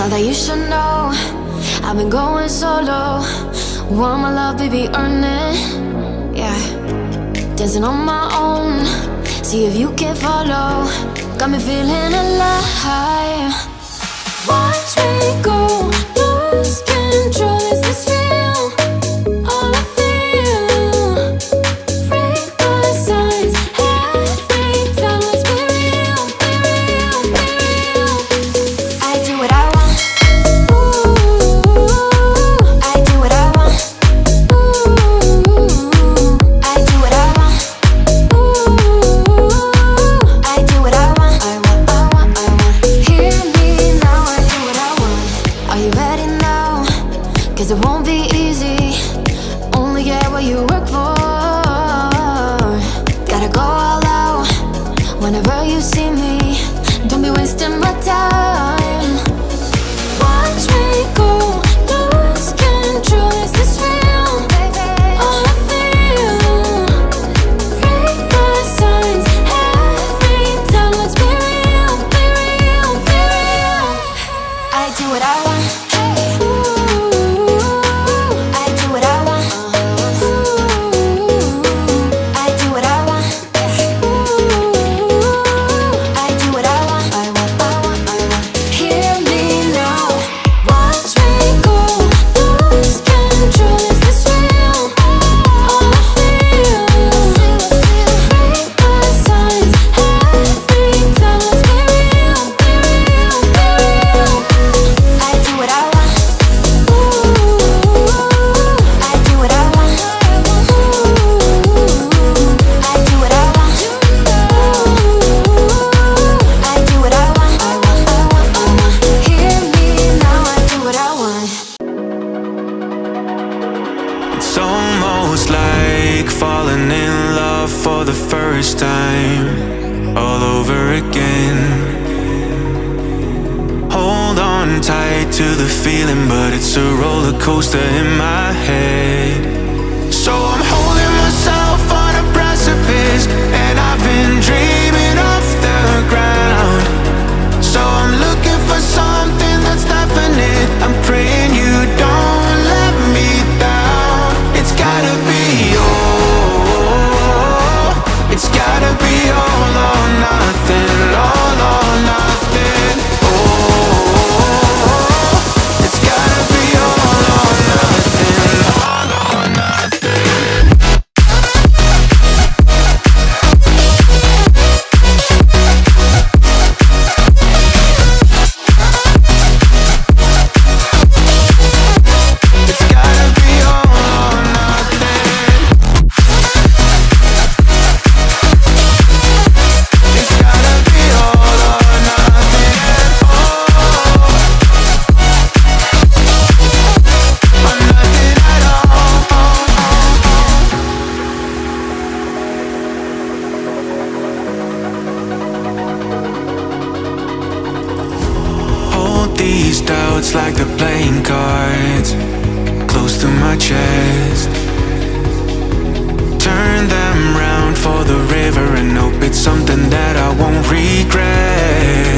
Thought that you should know I've been going solo. Want my love, baby, earn it. Yeah, dancing on my own. See if you can follow. Got me feeling alive. Watch me go, lose control. Is this real? All I feel. Break my signs. Every time, let's be real, be real, be real. I do what I want. Ooh, I do what I want. Ooh, I do what I want. Ooh, I do what I want. I want. Hear me now, I do what I want. Are you ready now? 'Cause it won't be easy. Only get what you work for. Gotta go all out whenever you see me. Don't be wasting my time. Watch me go, lose control. Is this real? All I feel. Break my signs. Every time, let's be real, be real, be real. I do what I want. Ooh, I do what I want. Ooh, I do what I want. Ooh, I do what I want. I want. Hear me now. Watch me go, lose control. Is this real? All I feel. Break my signs. Every time, let's be real, be real, be real. I do what I want. Ooh, I do what I want. Ooh, I do what I want. Ooh, I do what I want. I want. Hear me now, I do what I want. It's almost like falling in love for the first time, all over again. Hold on tight to the feeling, but it's a roller coaster in my head. So I'm holding myself on a precipice, and I've been dreaming off the ground. So I'm looking for something that's definite. I'm praying you don't let me down. It's gotta be all. It's gotta be all or nothing. All or nothing. Oh, it's gotta be all or nothing. All or nothing. It's gotta be all or nothing. It's gotta be all or nothing. Oh, or nothing at all. Hold these doubts like they're playing cards, close to my chest. Turn them round for the river and hope it's something that I won't regret.